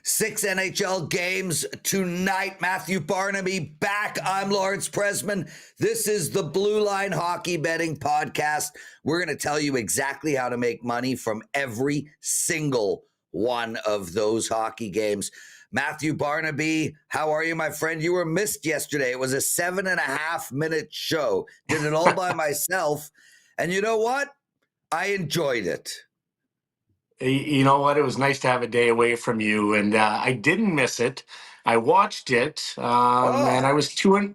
6 NHL games tonight. Matthew Barnaby back. I'm Lawrence Presman. This is the Blue Line Hockey Betting Podcast. We're going to tell you exactly how to make money from every single one of those hockey games. Matthew Barnaby, how are you, my friend? You were missed yesterday. It was a 7.5-minute show. Did it all by myself. And you know what? I enjoyed it. You know what? It was nice to have a day away from you, and I didn't miss it. I watched it, and I was 2-0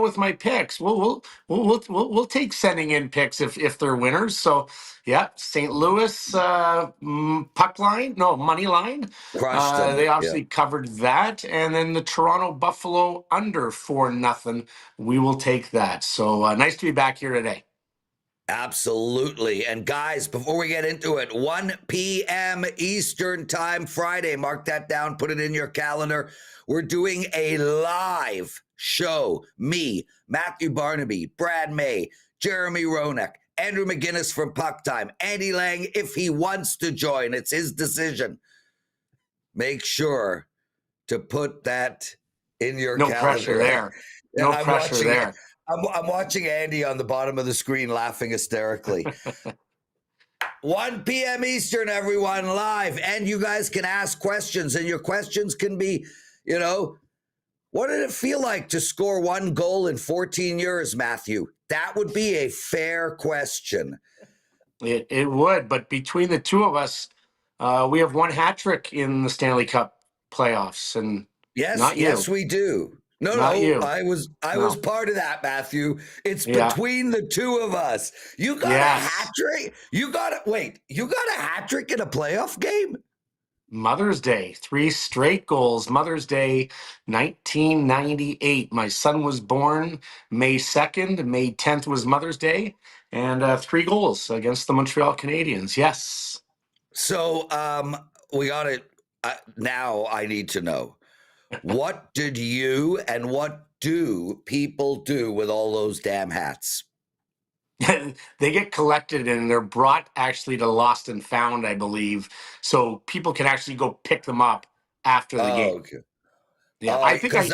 with my picks. We'll take sending in picks if they're winners. So, yeah, St. Louis money line. Crushed them. They obviously covered that, and then the Toronto Buffalo under 4-0. We will take that. So nice to be back here today. Absolutely. And guys, before we get into it, 1 p.m. Eastern time Friday, mark that down, put it in your calendar. We're doing a live show. Me, Matthew Barnaby, Brad May, Jeremy Roenick, Andrew McGinnis from Puck Time, Andy Lang, if he wants to join, it's his decision. Make sure to put that in your calendar. No pressure there. No pressure there. I'm watching Andy on the bottom of the screen laughing hysterically. 1 p.m. Eastern, everyone, live. And you guys can ask questions, and your questions can be, what did it feel like to score 1 goal in 14 years, Matthew? That would be a fair question. It would, but between the two of us, we have 1 hat trick in the Stanley Cup playoffs, and not you. Yes, we do. No, I was part of that, Matthew. It's between the two of us. You got a hat trick? You got a hat trick in a playoff game? Mother's Day, 3 straight goals. Mother's Day, 1998. My son was born May 2nd. May 10th was Mother's Day. And 3 goals against the Montreal Canadiens. Yes. So we got it. Now I need to know. What did you and what do people do with all those damn hats? They get collected and they're brought actually to Lost and Found, I believe, so people can actually go pick them up after the game. Okay. Yeah, I think I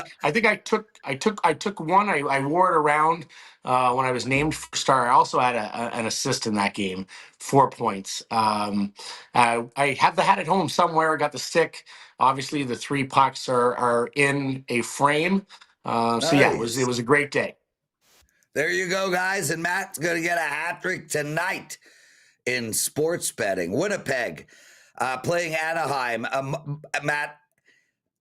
took one. I wore it around when I was named first star. I also had an assist in that game, 4 points. I have the hat at home somewhere. I got the stick. Obviously, the 3 pucks are in a frame. Nice. So yeah, it was a great day. There you go, guys. And Matt's going to get a hat trick tonight in sports betting. Winnipeg playing Anaheim. Matt,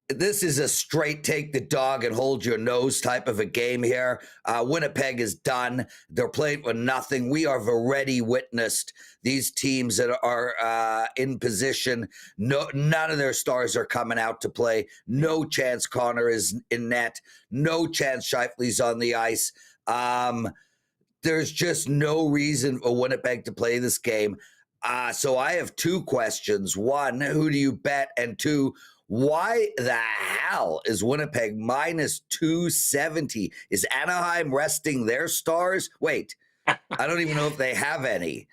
this is a straight take the dog and hold your nose type of a game here. Winnipeg is done. They're playing with nothing. We have already witnessed these teams that are in position. None of their stars are coming out to play. No chance Connor is in net. No chance Scheifele's on the ice. There's just no reason for Winnipeg to play this game. So I have 2 questions. 1, who do you bet? And 2, why the hell is Winnipeg minus 270? Is Anaheim resting their stars? Wait, I don't even know if they have any.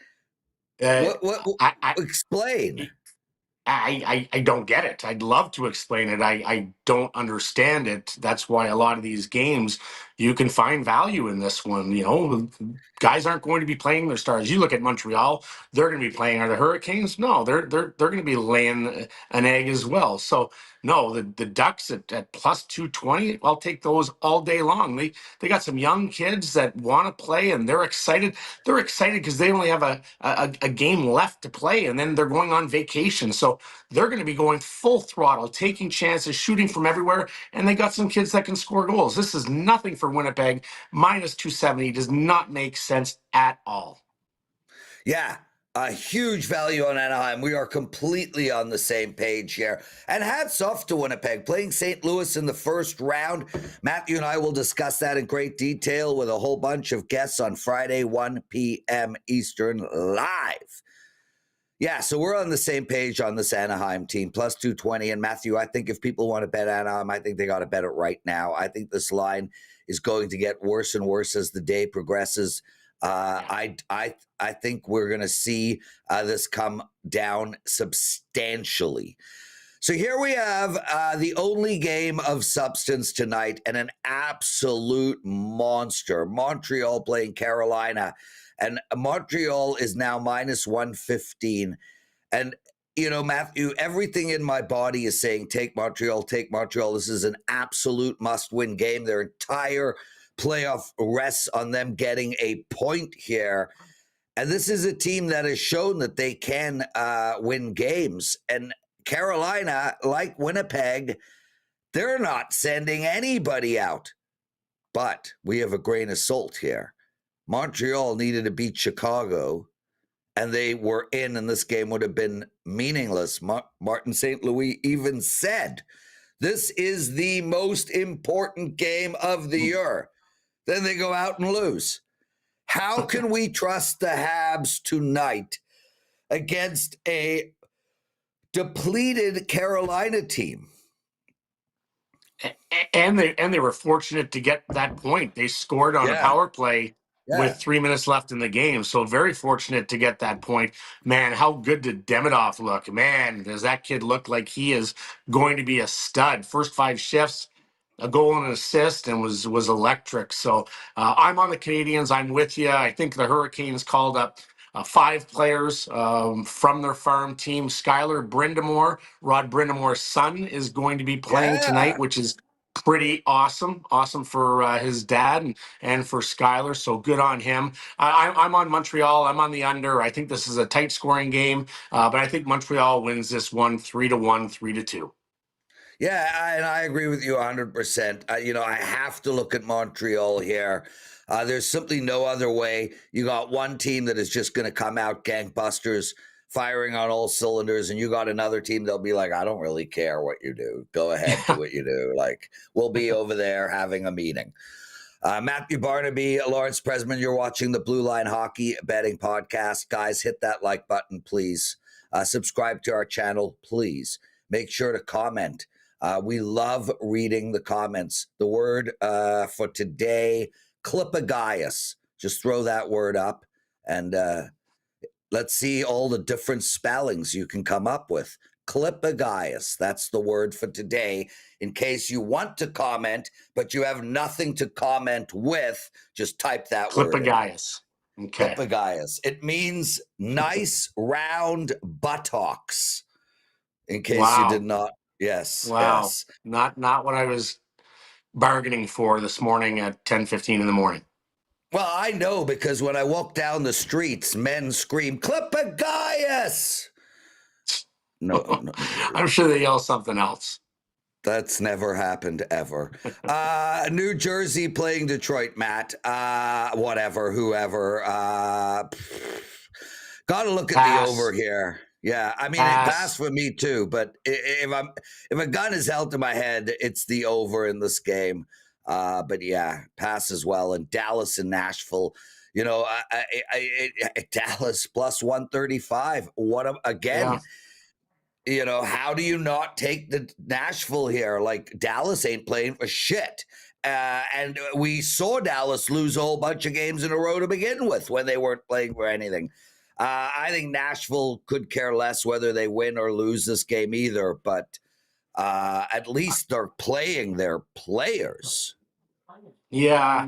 Explain. I don't get it. I'd love to explain it. I don't understand it. That's why a lot of these games, you can find value in this one. Guys aren't going to be playing their stars. You look at Montreal; they're going to be playing. Are the Hurricanes? No, they're going to be laying an egg as well. So no, the Ducks at plus 220. I'll take those all day long. They got some young kids that want to play and they're excited. They're excited because they only have a game left to play, and then they're going on vacation. So they're going to be going full throttle, taking chances, shooting from everywhere, and they got some kids that can score goals. This is nothing for Winnipeg. Minus 270 does not make sense at all. Yeah, a huge value on Anaheim. We are completely on the same page here. And hats off to Winnipeg, playing St. Louis in the first round. Matthew and I will discuss that in great detail with a whole bunch of guests on Friday, 1 p.m. Eastern, live. Yeah, so we're on the same page on this Anaheim team, plus 220. And Matthew, I think if people want to bet Anaheim, I think they got to bet it right now. I think this line is going to get worse and worse as the day progresses. I think we're going to see this come down substantially. So here we have the only game of substance tonight and an absolute monster. Montreal playing Carolina, and Montreal is now minus 115. And, you know, Matthew, everything in my body is saying take Montreal, take Montreal. This is an absolute must-win game. Their entire playoff rests on them getting a point here. And this is a team that has shown that they can win games. And Carolina, like Winnipeg, they're not sending anybody out. But we have a grain of salt here. Montreal needed to beat Chicago, and they were in, and this game would have been meaningless. Martin St. Louis even said, this is the most important game of the year. Then they go out and lose. How can we trust the Habs tonight against a depleted Carolina team? And they were fortunate to get that point. They scored on a power play with 3 minutes left in the game. So very fortunate to get that point. Man, how good did Demidov look? Man, does that kid look like he is going to be a stud. First 5 shifts, a goal and an assist, and was electric. So I'm on the Canadiens. I'm with you. I think the Hurricanes called up 5 players from their farm team. Skylar Brindamore, Rod Brindamore's son, is going to be playing tonight, which is pretty awesome. Awesome for his dad and for Skylar. So good on him. I'm on Montreal. I'm on the under. I think this is a tight scoring game, but I think Montreal wins this one 3-1, 3-2. Yeah, and I agree with you 100%. You know, I have to look at Montreal here. There's simply no other way. You got one team that is just going to come out gangbusters, firing on all cylinders, and you got another team that'll be like, I don't really care what you do. Go ahead, do what you do. Like, we'll be over there having a meeting. Matthew Barnaby, Lawrence Presman, you're watching the Blue Line Hockey Betting Podcast. Guys, hit that like button, please. Subscribe to our channel, please. Make sure to comment. We love reading the comments. The word for today, Clipagaius. Just throw that word up and let's see all the different spellings you can come up with. Clipagaius. That's the word for today. In case you want to comment, but you have nothing to comment with, just type that word in. Clipagaius. Okay. Clipagaius. It means nice round buttocks. In case you did not. Yes. Wow. Yes. Not what I was bargaining for this morning at 10:15 in the morning. Well, I know because when I walk down the streets, men scream, Clipagaius! No. I'm sure they yell something else. That's never happened ever. New Jersey playing Detroit, Matt. Whatever, whoever. Got to look at the over here. Yeah, I mean, it passed for me too. But if a gun is held to my head, it's the over in this game. But yeah, pass as well. And Dallas and Nashville, you know, Dallas plus 135. Again? You know, how do you not take the Nashville here? Like, Dallas ain't playing for shit. And we saw Dallas lose a whole bunch of games in a row to begin with when they weren't playing for anything. I think Nashville could care less whether they win or lose this game either, but at least they're playing their players. Yeah.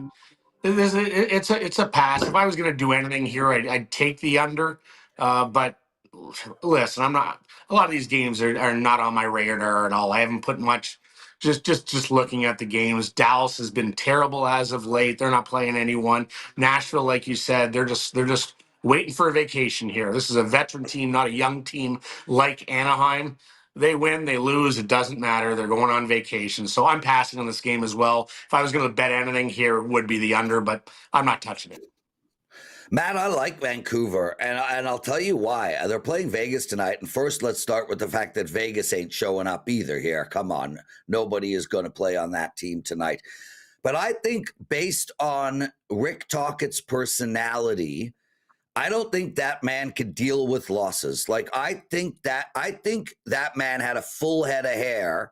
It's a pass. If I was going to do anything here, I'd take the under. But listen, I'm not. A lot of these games are not on my radar at all. I haven't put much. Just looking at the games, Dallas has been terrible as of late. They're not playing anyone. Nashville, like you said, they're just waiting for a vacation here. This is a veteran team, not a young team like Anaheim. They win, they lose, it doesn't matter. They're going on vacation. So I'm passing on this game as well. If I was going to bet anything here, it would be the under, but I'm not touching it. Matt, I like Vancouver, and I'll tell you why. They're playing Vegas tonight, and first let's start with the fact that Vegas ain't showing up either here. Come on. Nobody is going to play on that team tonight. But I think based on Rick Tocchet's personality, I don't think that man could deal with losses. Like, I think that man had a full head of hair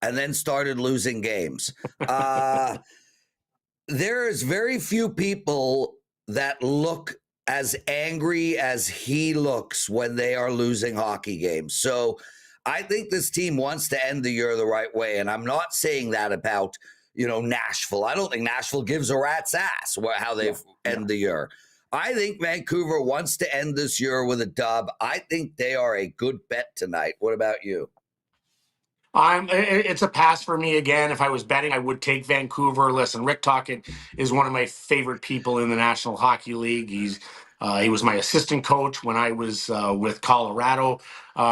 and then started losing games. There is very few people that look as angry as he looks when they are losing hockey games. So I think this team wants to end the year the right way, and I'm not saying that about Nashville. I don't think Nashville gives a rat's ass how they end the year. I think Vancouver wants to end this year with a dub. I think they are a good bet tonight. What about you? It's a pass for me again. If I was betting, I would take Vancouver. Listen, Rick Tocchet is one of my favorite people in the National Hockey League. He was my assistant coach when I was with Colorado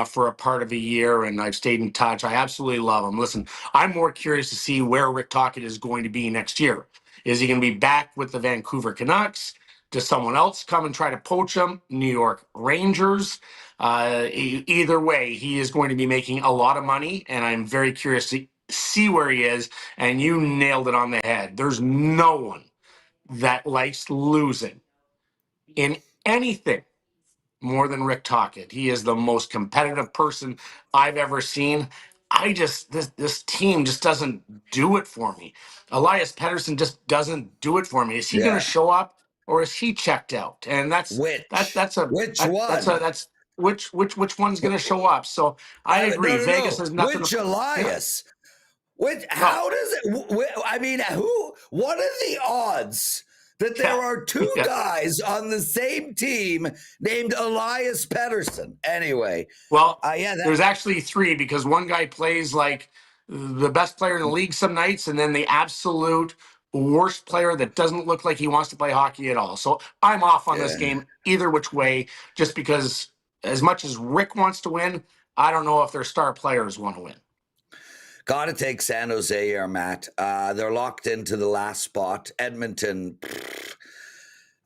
for a part of a year, and I've stayed in touch. I absolutely love him. Listen, I'm more curious to see where Rick Tocchet is going to be next year. Is he going to be back with the Vancouver Canucks? Does someone else come and try to poach him? New York Rangers? Either way, he is going to be making a lot of money, and I'm very curious to see where he is. And you nailed it on the head. There's no one that likes losing in anything more than Rick Tocchet. He is the most competitive person I've ever seen. This team just doesn't do it for me. Elias Pettersson just doesn't do it for me. Is he going to Yeah. show up, or is he checked out? And Which one? that's which one's going to show up? So I agree. Vegas No. has nothing Which to. Yeah, Elias? Which? no. How does it? I mean, who? What are the odds that there Yeah. are two Yeah. guys on the same team named Elias Pettersson? Anyway, Well, yeah, there's actually three, because one guy plays like the best player in the league some nights, and then the absolute worst player that doesn't look like he wants to play hockey at all. So I'm off on this yeah. game either which way, just because as much as Rick wants to win, I don't know if their star players want to win. Got to take San Jose here, Matt. They're locked into the last spot. Edmonton.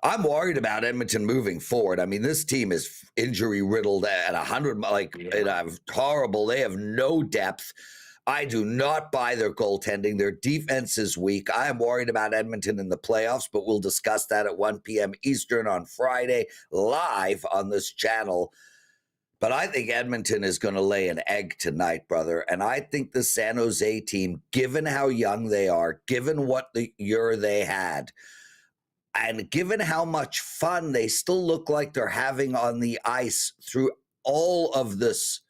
I'm worried about Edmonton moving forward. I mean, this team is injury riddled at 100, horrible. They have no depth. I do not buy their goaltending. Their defense is weak. I am worried about Edmonton in the playoffs, but we'll discuss that at 1 p.m. Eastern on Friday, live on this channel. But I think Edmonton is going to lay an egg tonight, brother. And I think the San Jose team, given how young they are, given what the year they had, and given how much fun they still look like they're having on the ice through all of this,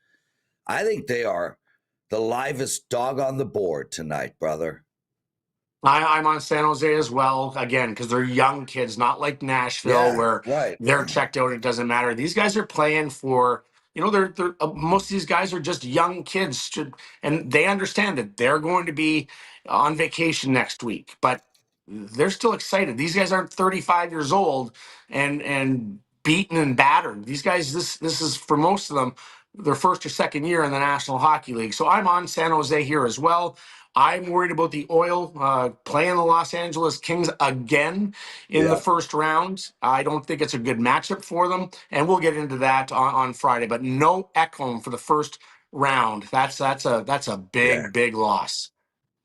I think they are the livest dog on the board tonight, brother. I'm on San Jose as well, again, because they're young kids, not like Nashville where Right. they're checked out. It doesn't matter. These guys are playing for, they're most of these guys are just young kids, and they understand that they're going to be on vacation next week, but they're still excited. These guys aren't 35 years old and beaten and battered. These guys, this is for most of them their first or second year in the National Hockey League. So I'm on San Jose here as well. I'm worried about the Oil playing the Los Angeles Kings again in the first round. I don't think it's a good matchup for them, and we'll get into that on Friday. But no Ekholm for the first round. That's a big loss.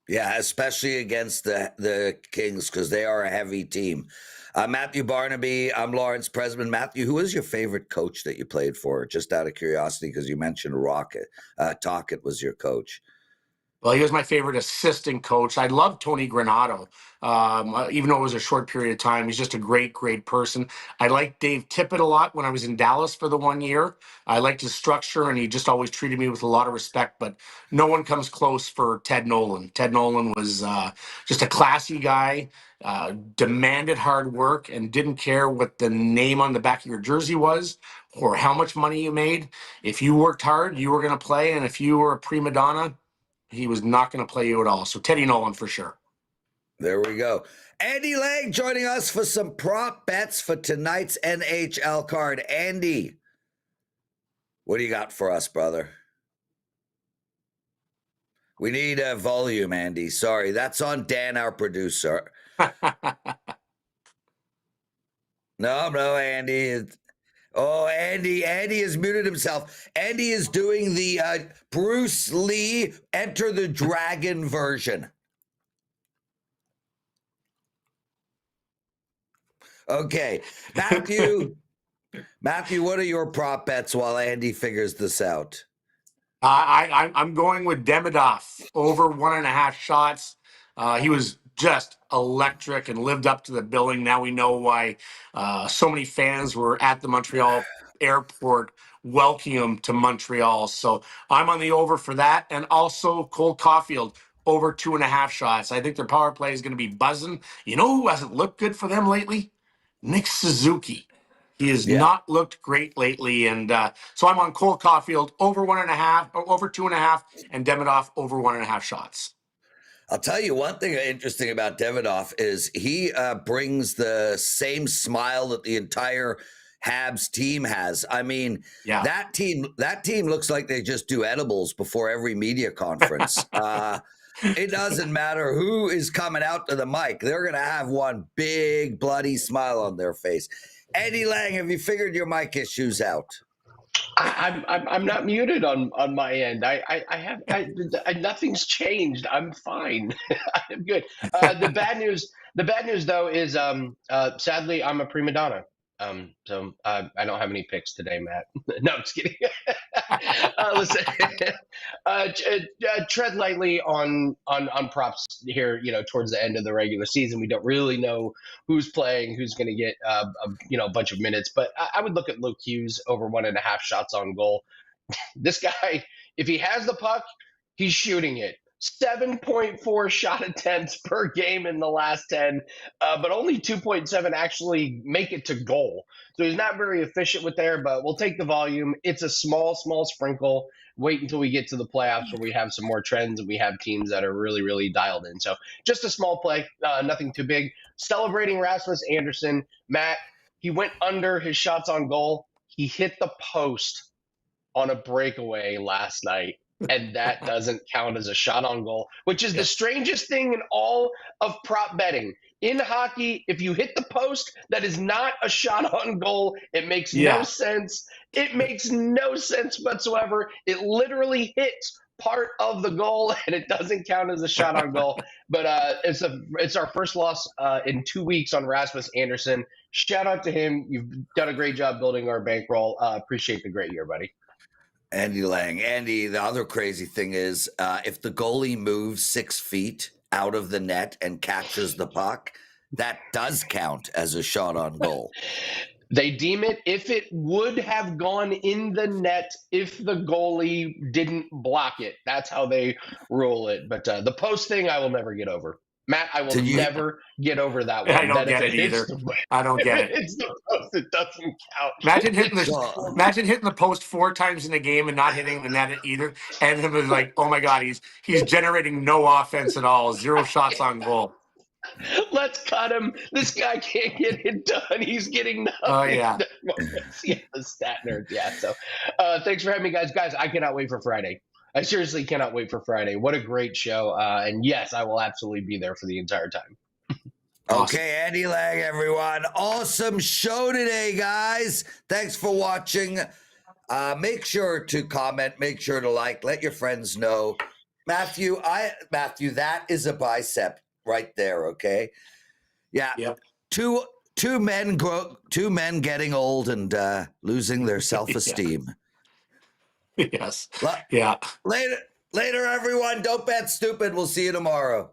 Yeah, especially against the Kings, because they are a heavy team. Matthew Barnaby, I'm Lawrence Presman. Matthew, who is your favorite coach that you played for? Just out of curiosity, because you mentioned Tocchet was your coach. Well, he was my favorite assistant coach. I love Tony Granato, even though it was a short period of time. He's just a great person. I liked Dave Tippett a lot when I was in Dallas for the 1 year. I liked his structure, and he just always treated me with a lot of respect. But no one comes close for Ted Nolan. Ted Nolan was just a classy guy, demanded hard work, and didn't care what the name on the back of your jersey was or how much money you made. If you worked hard, you were going to play, and if you were a prima donna, he was not going to play you at all. So Teddy Nolan for sure. There we go. Andy Lang joining us for some prop bets for tonight's NHL card. Andy, what do you got for us, brother? We need a volume, Andy. Sorry, that's on Dan, our producer. No, Andy. Oh, Andy has muted himself. Andy is doing the Bruce Lee Enter the Dragon version. Okay. Matthew, what are your prop bets while Andy figures this out? I'm going with Demidov over 1.5 shots. He was just electric and lived up to the billing. Now we know why so many fans were at the Montreal airport welcome him to Montreal. So I'm on the over for that. And also Cole Caulfield over 2.5 shots. I think their power play is going to be buzzing. You know who hasn't looked good for them lately? Nick Suzuki. He has Yeah. not looked great lately. And so I'm on Cole Caulfield over 1.5, or over 2.5, and Demidov over 1.5 shots. I'll tell you one thing interesting about Davidoff is he brings the same smile that the entire Habs team has. I mean, Yeah. that team looks like they just do edibles before every media conference. It doesn't matter who is coming out to the mic; they're going to have one big bloody smile on their face. Andy Lang, have you figured your mic issues out? I'm not muted on my end. I have nothing's changed. I'm fine. I'm good. The bad news though is sadly I'm a prima donna. So I don't have any picks today, Matt. No, I'm just kidding. Listen, tread lightly on props here. Towards the end of the regular season, we don't really know who's playing, who's going to get a bunch of minutes. But I would look at Luke Hughes over 1.5 shots on goal. This guy, if he has the puck, he's shooting it. 7.4 shot attempts per game in the last 10, but only 2.7 actually make it to goal. So he's not very efficient with there, but we'll take the volume. It's a small sprinkle. Wait until we get to the playoffs where we have some more trends and we have teams that are really, really dialed in. So just a small play, nothing too big. Celebrating Rasmus Andersson. Matt, he went under his shots on goal. He hit the post on a breakaway last night, and that doesn't count as a shot on goal, which is the strangest thing in all of prop betting. In hockey, if you hit the post, that is not a shot on goal. It makes no sense. It makes no sense whatsoever. It literally hits part of the goal, and it doesn't count as a shot on goal. But it's our first loss in 2 weeks on Rasmus Andersson. Shout out to him. You've done a great job building our bankroll. Appreciate the great year, buddy. Andy Lang. Andy, the other crazy thing is if the goalie moves 6 feet out of the net and catches the puck, that does count as a shot on goal. They deem it if it would have gone in the net if the goalie didn't block it. That's how they rule it. But the post thing, I will never get over. Matt, I will never get over that one. I don't get it either. I don't get it. It's the post. It doesn't count. Imagine hitting the post 4 times in a game and not hitting the net either. And it was like, oh my God, he's generating no offense at all. 0 shots on goal. Let's cut him. This guy can't get it done. He's getting nothing. Oh, yeah. The stat nerd. Yeah. So thanks for having me, guys. Guys, I cannot wait for Friday. I seriously cannot wait for Friday. What a great show. And yes, I will absolutely be there for the entire time. Awesome. Okay, Andy Lang, everyone. Awesome show today, guys. Thanks for watching. Make sure to comment. Make sure to like. Let your friends know. Matthew, that is a bicep right there, okay? Yeah. Yep. Two men getting old and losing their self-esteem. Yes. Yeah. Later, everyone. Don't bet stupid. We'll see you tomorrow.